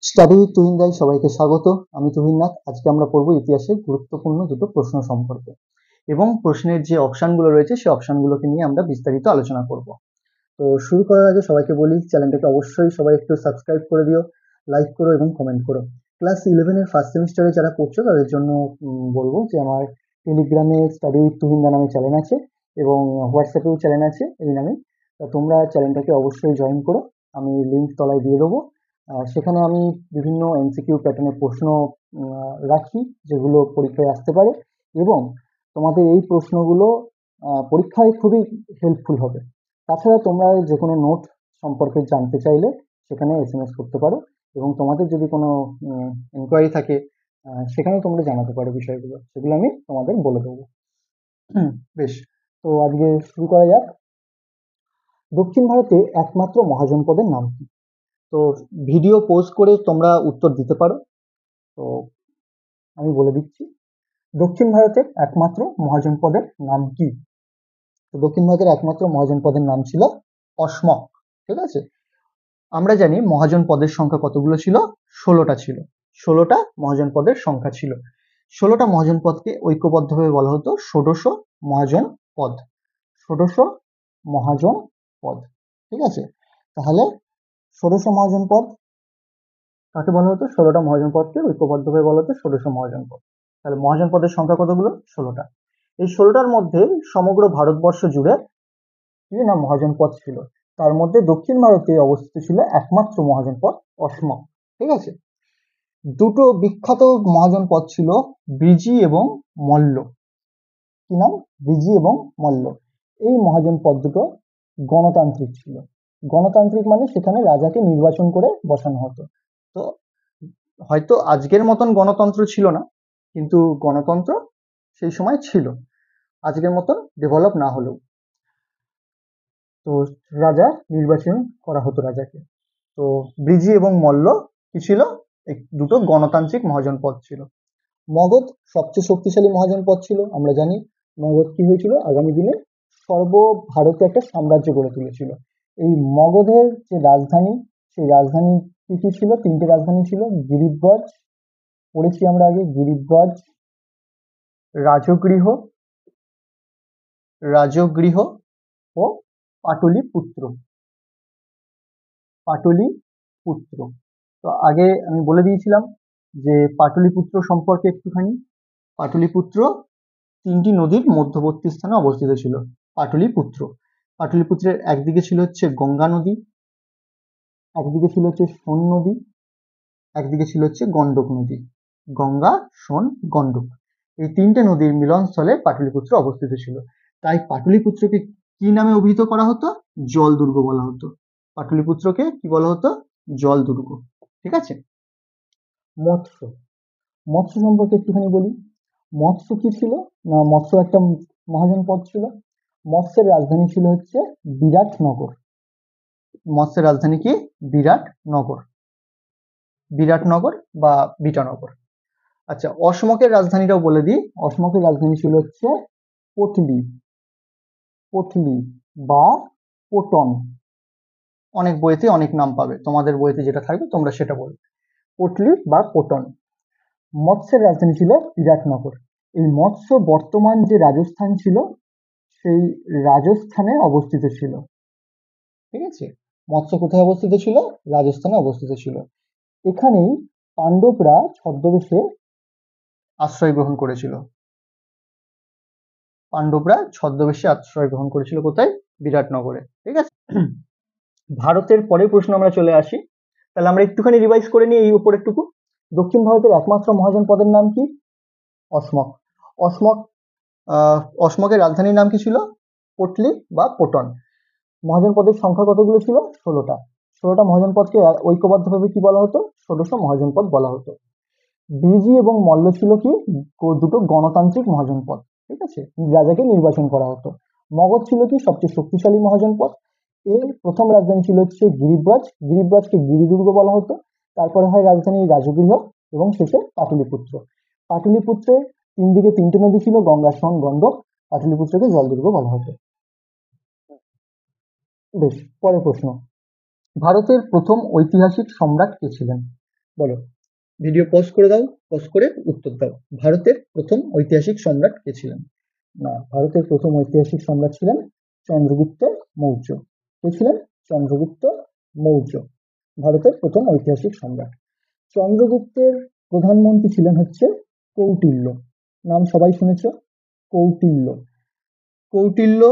Study with তুহিনদায় সবাইকে স্বাগত। আমি তুহিননাথ। আজকে আমরা পড়বো ইতিহাসের গুরুত্বপূর্ণ দুটো প্রশ্ন সম্পর্কে এবং প্রশ্নের যে অপশানগুলো রয়েছে সেই অপশানগুলোকে নিয়ে আমরা বিস্তারিত আলোচনা করব। তো শুরু করার আগে সবাইকে বলি, চ্যানেলটাকে অবশ্যই সবাই একটু সাবস্ক্রাইব করে দিও, লাইক করো এবং কমেন্ট করো। ক্লাস 11-এর ফার্স্ট সেমিস্টারে যারা পড়ছো তাদের জন্য বলবো যে আমার টেলিগ্রামে স্টাডি উইথ তুহিনদা নামে চ্যানেল আছে এবং হোয়াটসঅ্যাপেও চ্যানেল আছে এই নামে। তোমরা চ্যানেলটাকে অবশ্যই জয়েন করো, আমি লিঙ্ক তলায় দিয়ে দেবো। সেখানে আমি বিভিন্ন এমসিকিউ প্যাটার্নের প্রশ্ন রাখি যেগুলো পরীক্ষায় আসতে পারে এবং তোমাদের এই প্রশ্নগুলো পরীক্ষায় খুবই হেল্পফুল হবে। তাছাড়া তোমরা যে কোনো নোট সম্পর্কে জানতে চাইলে সেখানে এসএমএস করতে পারো এবং তোমাদের যদি কোনো এনকোয়ারি থাকে সেখানেও তোমরা জানাতে পারো বিষয়গুলো, সেগুলো আমি তোমাদের বলে দেবো। বেশ, তো আজকে শুরু করা যাক। দক্ষিণ ভারতে একমাত্র মহাজনপদের নাম কি? তো ভিডিও পজ করে তোমরা উত্তর দিতে পারো। তো আমি বলে দিচ্ছি, দক্ষিণ ভারতের একমাত্র মহাজনপদের নাম কি? তো দক্ষিণ ভারতের একমাত্র মহাজনপদের নাম ছিল অসমক। ঠিক আছে, আমরা জানি মহাজন পদের সংখ্যা কতগুলো ছিল? 16টা ছিল। 16টা মহাজন পদের সংখ্যা ছিল। 16টা মহাজন পদকে ঐক্যবদ্ধভাবে বলা হতো ষোড়শ মহাজন পদ। ষোড়শ মহাজন পদ। ঠিক আছে, তাহলে ষোড়শ মহাজন পদ কাকে বলা হতো? 16টা মহাজন পদকে ঐক্যবদ্ধভাবে বলা হতো ষোড়শ মহাজন পদ। তাহলে মহাজন পদের সংখ্যা কতগুলো? 16টা। এই 16টার মধ্যে সমগ্র ভারতবর্ষ জুড়ে কি না মহাজন পদ ছিল, তার মধ্যে দক্ষিণ ভারতে অবস্থিত ছিল একমাত্র মহাজন পদ অসমক। ঠিক আছে, দুটো বিখ্যাত মহাজন পদ ছিল ব্রিজি এবং মল্ল। কি নাম? ব্রিজি এবং মল্ল। এই মহাজন পদ দুটো গণতান্ত্রিক ছিল। গণতান্ত্রিক মানে সেখানে রাজাকে নির্বাচন করে বসানো হতো। তো হয়তো আজকের মতন গণতন্ত্র ছিল না, কিন্তু গণতন্ত্র সেই সময় ছিল, আজকের মতন ডেভেলপ না হলেও। তো রাজা নির্বাচন করা হতো রাজাকে। তো ব্রিজি এবং মল্ল কি ছিল? দুটো গণতান্ত্রিক মহাজন পদ ছিল। মগধ সবচেয়ে শক্তিশালী মহাজন পদ ছিল। আমরা জানি মগধ কি হয়েছিল, আগামী দিনে সর্বভারতে একটা সাম্রাজ্য গড়ে তুলেছিল। এই মগধের যে রাজধানী, সেই রাজধানী কি কি ছিল? তিনটে রাজধানী ছিল। গিরিব্রজ পড়েছি আমরা আগে, গিরিব্রজ, রাজগৃহ রাজগৃহ ও পাটলিপুত্র। পাটলিপুত্র। তো আগে আমি বলে দিয়েছিলাম যে পাটলিপুত্র সম্পর্কে একটুখানি। পাটলিপুত্র তিনটি নদীর মধ্যবর্তী স্থানে অবস্থিত ছিল। পাটলিপুত্র, পাটলিপুত্রের একদিকে ছিল হচ্ছে গঙ্গা নদী, একদিকে ছিল হচ্ছে সোন নদী, একদিকে ছিল হচ্ছে গন্ডক নদী। গঙ্গা, সোন, গন্ডক, এই তিনটে নদীর মিলনস্থলে পাটলিপুত্র অবস্থিত ছিল। তাই পাটলিপুত্রকে কি নামে অভিহিত করা হতো? জল দুর্গ বলা হতো। পাটলিপুত্রকে কি বলা হতো? জল দুর্গ। ঠিক আছে, মৎস্য, মৎস্য সম্পর্কে একটুখানি বলি। মৎস্য কি ছিল না, মৎস্য একটা মহাজন পদ ছিল। মৎস্যের রাজধানী ছিল হচ্ছে বিরাটনগর। মৎস্যের রাজধানী কি? বিরাটনগর, বিরাটনগর বা বিটানগর। আচ্ছা, অসমকের রাজধানীটাও বলে দিই। অসমকের রাজধানী ছিল হচ্ছে পটলি, পটলি বা পটন। অনেক বইতে অনেক নাম পাবে, তোমাদের বইতে যেটা থাকবে তোমরা সেটা বলবে, পটলি বা পটন। মৎস্যের রাজধানী ছিল বিরাটনগর। এই মৎস্য বর্তমান যে রাজস্থান ছিল সেই রাজস্থানে অবস্থিত ছিল। ঠিক আছে, মৎস্য কোথায় অবস্থিত ছিল? রাজস্থানে অবস্থিত ছিল। এখানেই পাণ্ডবরা ছদ্মবেশে আশ্রয় গ্রহণ করেছিল। পাণ্ডবরা ছদ্মবেশে আশ্রয় গ্রহণ করেছিল কোথায়? বিরাটনগরে। ঠিক আছে, ভারতের পরের প্রশ্ন আমরা চলে আসি। তাহলে আমরা একটুখানি রিভাইজ করে নিই এই উপরেরটুকু। দক্ষিণ ভারতের একমাত্র মহাজন পদের নাম কি? অসমক। অসমক, অসমকের রাজধানীর নাম কি ছিল? পটলি বা পটন। মহাজন পদের সংখ্যা কতগুলো ছিল? 16টা। 16টা মহাজন পদকে ঐক্যবদ্ধভাবে কি বলা হতো? ষোড়শ মহাজন পদ বলা হতো। ব্রিজি এবং মল্ল ছিল কি? দুটো গণতান্ত্রিক মহাজন পদ। ঠিক আছে, রাজাকে নির্বাচন করা হতো। মগধ ছিল কি? সবচেয়ে শক্তিশালী মহাজন পদ। এর প্রথম রাজধানী ছিল হচ্ছে গিরিব্রজ। গিরিব্রজকে গিরিদুর্গ বলা হতো। তারপরে হয় রাজধানী রাজগৃহ এবং শেষে পাটলিপুত্র। পাটলিপুত্রের তিন দিকে তিনটে নদী ছিল, গঙ্গা, সোন, গন্ডক। পাটলিপুত্রকে জলদুর্গ বলা হতো। বেশ, পরের প্রশ্ন, ভারতের প্রথম ঐতিহাসিক সম্রাট কে ছিলেন? বলো, ভিডিও পজ করে দাও, পজ করে উত্তর দাও। ভারতের প্রথম ঐতিহাসিক সম্রাট কে ছিলেন? না, ভারতের প্রথম ঐতিহাসিক সম্রাট ছিলেন চন্দ্রগুপ্ত মৌর্য। কে ছিলেন? চন্দ্রগুপ্ত মৌর্য ভারতের প্রথম ঐতিহাসিক সম্রাট। চন্দ্রগুপ্তের প্রধানমন্ত্রী ছিলেন হচ্ছে কৌটিল্য। নাম সবাই শুনেছ, কৌটিল্য। কৌটিল্য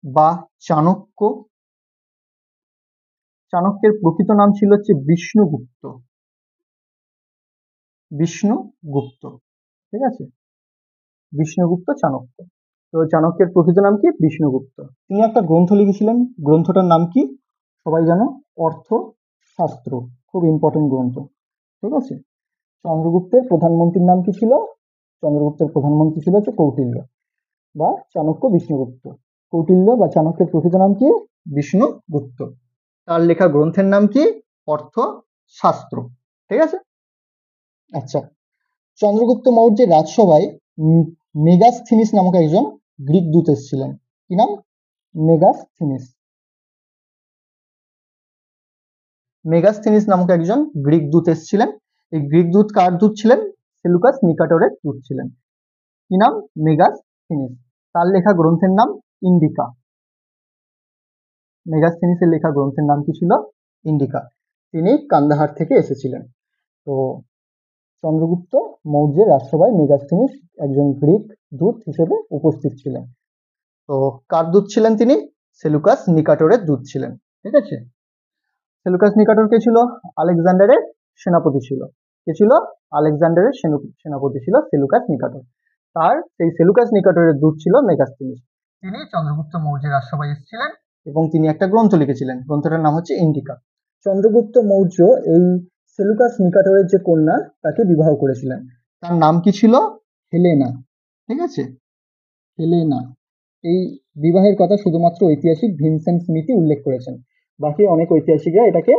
বা চাণক্য, চাণক্যের প্রকৃত নাম ছিল হচ্ছে বিষ্ণুগুপ্ত। বিষ্ণুগুপ্ত, ঠিক আছে, বিষ্ণুগুপ্ত চাণক্য। তো চাণক্যের প্রকৃত নাম কি? বিষ্ণুগুপ্ত। তিনি একটা গ্রন্থ লিখেছিলেন, গ্রন্থটার নাম কি সবাই জানো? অর্থশাস্ত্র। খুব ইম্পর্টেন্ট গ্রন্থ, ঠিক আছে। চন্দ্রগুপ্তের প্রধানমন্ত্রীর নাম কি ছিল? চন্দ্রগুপ্তের প্রধানমন্ত্রী ছিল হচ্ছে কৌটিল্য বা চাণক্য বিষ্ণুগুপ্ত। কৌটিল্য বা চাণক্যের প্রকৃত নাম কি? বিষ্ণুগুপ্ত। তার লেখা গ্রন্থের নাম কি? অর্থশাস্ত্র, ঠিক আছে। আচ্ছা, চন্দ্রগুপ্ত মৌর্যের রাজসভায় মেগাসথিনিস নামক একজন গ্রিক দূত এসেছিলেন। কি নাম? মেগাসথিনিস। মেগাসথিনিস নামক একজন গ্রিক দূত এসেছিলেন। এই গ্রিক দূত কার দূত ছিলেন? সেলুকাস নিকাটরের দূত ছিলেন। কি নাম? মেগাসথিনিস। তার লেখা গ্রন্থের নাম ইন্ডিকা। মেগাসথিনিসের লেখা গ্রন্থের নাম কি ছিল? ইন্ডিকা। তিনি কান্দাহার থেকে এসেছিলেন। তো চন্দ্রগুপ্ত মৌর্যের রাজসভায় মেগাসথিনিস একজন গ্রিক দূত হিসেবে উপস্থিত ছিলেন। তো কার দূত ছিলেন তিনি? সেলুকাস নিকাটরের দূত ছিলেন, ঠিক আছে। সেলুকাস নিকাটর কে ছিল? আলেকজান্ডারের সেনাপতি ছিল। কে ছিল? আলেকজান্ডারের সেনাপতি ছিল সেলুকাস নিকাটর। তার সেই সেলুকাস নিকাটরের দূত ছিল মেগাসথিনিস। তিনি চন্দ্রগুপ্ত মৌর্যের রাজসভায় এসেছিলেন এবং তিনি একটা গ্রন্থ লিখেছিলেন। গ্রন্থটার নাম হচ্ছে ইন্ডিকা। চন্দ্রগুপ্ত মৌর্য এই সেলুকাস নিকাটরের যে কন্যা তাকে বিবাহ করেছিলেন। তার নাম কি ছিল? হেলেনা, ঠিক আছে, হেলেনা। এই বিবাহের কথা শুধুমাত্র ঐতিহাসিক ভিনসেন্ট স্মিথই উল্লেখ করেছেন। বাকি অনেক ঐতিহাসিকরা এটাকে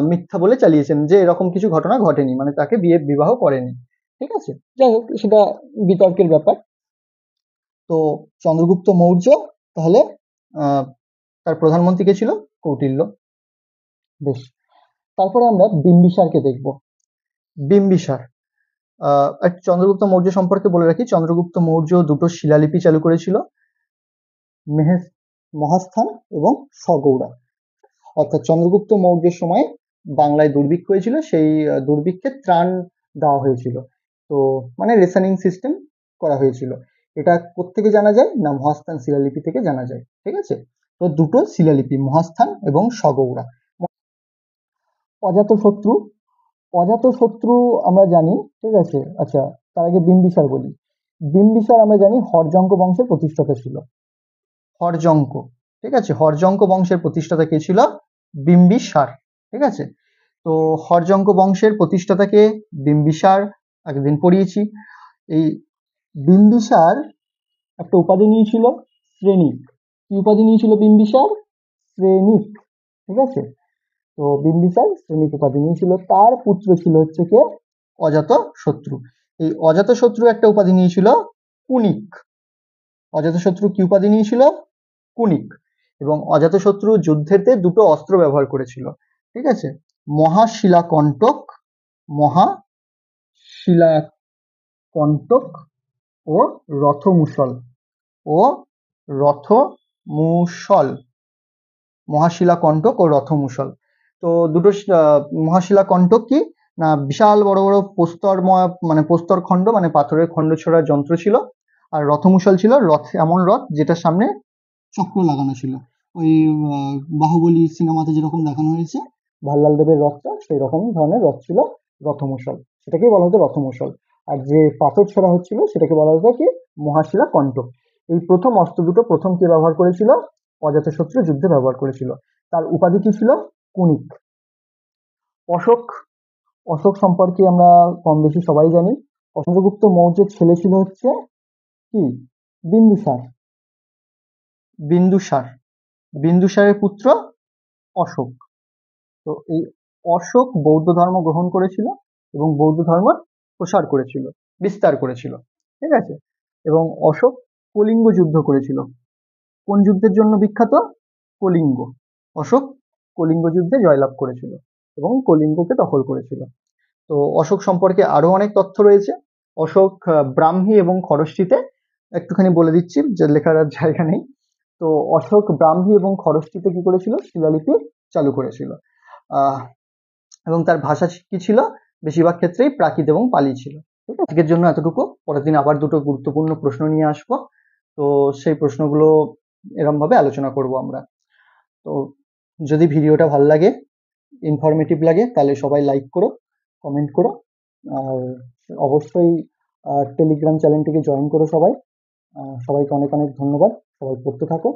মিথ্যা বলে চালিয়েছেন যে এরকম কিছু ঘটনা ঘটেনি, মানে তাকে বিবাহ করেনি, ঠিক আছে। যাই হোক, সেটা বিতর্কের ব্যাপার। তো চন্দ্রগুপ্ত মৌর্য তাহলে তার প্রধানমন্ত্রী কে ছিল? কৌটিল্য। বেশ, তারপরে আমরা বিম্বিসারকে দেখব। বিম্বিসার, চন্দ্রগুপ্ত মৌর্য সম্পর্কে বলে রাখি, চন্দ্রগুপ্ত মৌর্য দুটো শিলালিপি চালু করেছিল, মহাস্থান এবং সগৌড়া। অর্থাৎ চন্দ্রগুপ্ত মৌর্যের সময় বাংলায় দুর্ভিক্ষ হয়েছিল, সেই দুর্ভিক্ষে ত্রাণ দেওয়া হয়েছিল। তো মানে রেশনিং সিস্টেম করা হয়েছিল। এটা কোত্থেকে জানা যায়? না, মহাস্থান শিলালিপি থেকে জানা যায়, ঠিক আছে। তো দুটো শিলালিপি, মহাস্থান এবং সগৌড়া। অজাতশত্রু, অজাতশত্রু আমরা জানি, ঠিক আছে। আচ্ছা, তার আগে বিম্বিসার বলি। বিম্বিসার আমরা জানি হর্যঙ্ক বংশের প্রতিষ্ঠাতা ছিল। হর্যঙ্ক, ঠিক আছে, হর্যঙ্ক বংশের প্রতিষ্ঠাতা কে ছিল? বিম্বিসার, ঠিক আছে। তো হর্যঙ্ক বংশের প্রতিষ্ঠাতাকে বিম্বিসার একদিন পড়িয়েছি। এই বিম্বিসার একটা উপাধি নিয়েছিল, শ্রেণিক। কি উপাধি নিয়েছিল বিম্বিসার? শ্রেণিক, ঠিক আছে। তো বিম্বিসার শ্রেণিক উপাধি নিয়েছিল। তার পুত্র ছিল হচ্ছে কে? অজাতশত্রু। এই অজাতশত্রু একটা উপাধি নিয়েছিল কুনিক। অজাতশত্রু কি উপাধি নিয়েছিল? কুনিক। এবং অজাতশত্রু যুদ্ধেতে দুটো অস্ত্র ব্যবহার করেছিল, ঠিক আছে, মহাশিলাকণ্টক, মহাশিলাকণ্টক ও রথমূষল, ও রথমূষল, মহাশিলাকণ্টক ও রথমূষল। তো দুটো মহাশিলাকণ্টক কি না, বিশাল বড় বড় প্রস্তরময়, মানে প্রস্তর খণ্ড, মানে পাথরের খণ্ড ছোড়ার যন্ত্র ছিল। আর রথমূষল ছিল রথ, এমন রথ যেটার সামনে চক্র লাগানো ছিল। ওই বাহুবলী সিনেমাতে যেরকম দেখানো হয়েছে ভাল্লাল দেবের রথটা, সেই রকম ধরনের রথ ছিল রথমূষল। সেটাকেই বলা হতো রথমূষল। আর যে পাথর ছোড়া হচ্ছিল সেটাকে বলা হতো কি? মহাশিলা কণ্টক। এই প্রথম অস্ত্র দুটো প্রথম কে ব্যবহার করেছিল? অজাতশত্রু যুদ্ধে ব্যবহার করেছিল। তার উপাধি কি ছিল? কুনিক। অশোক, অশোক সম্পর্কে আমরা কম বেশি সবাই জানি। চন্দ্রগুপ্ত মৌর্যের ছেলে ছিল হচ্ছে কি? বিন্দুসার। বিন্দুসার, বিন্দুসারের পুত্র অশোক। তো এই অশোক বৌদ্ধ ধর্ম গ্রহণ করেছিল এবং বৌদ্ধ ধর্ম প্রসার করেছিল, বিস্তার করেছিল, ঠিক আছে। এবং অশোক কলিঙ্গ যুদ্ধ করেছিল। কোন যুদ্ধের জন্য বিখ্যাত? কলিঙ্গ। অশোক কলিঙ্গ যুদ্ধে জয়লাভ করেছিল। এবং কলিঙ্গকে দখল করেছিল। তো অশোক সম্পর্কে আরো অনেক তথ্য রয়েছে। অশোক ব্রাহ্মী এবং খরষ্টিতে, একটুখানি বলে দিচ্ছি যে লেখার আর জায়গা নেই। তো অশোক ব্রাহ্মী এবং খরষ্টিতে কি করেছিল, শিলালিপি চালু করেছিল। আহ এবং তার ভাষা কি ছিল, বেশিরভাগ ক্ষেত্রেই প্রাকৃত এবং পালি ছিল। ঠিক আছে, আজকের জন্য এতটুকু। পরের দিন আবার দুটো গুরুত্বপূর্ণ প্রশ্ন নিয়ে আসবো। তো সেই প্রশ্নগুলো এরম ভাবে আলোচনা করব আমরা। তো যদি ভিডিওটা ভালো লাগে, ইনফরমেটিভ লাগে, তাহলে সবাই লাইক করো, কমেন্ট করো, আর অবশ্যই টেলিগ্রাম চ্যানেলটিকে জয়েন করো সবাই। সবাইকে অনেক অনেক ধন্যবাদ। সবাই পড়তে থাকো।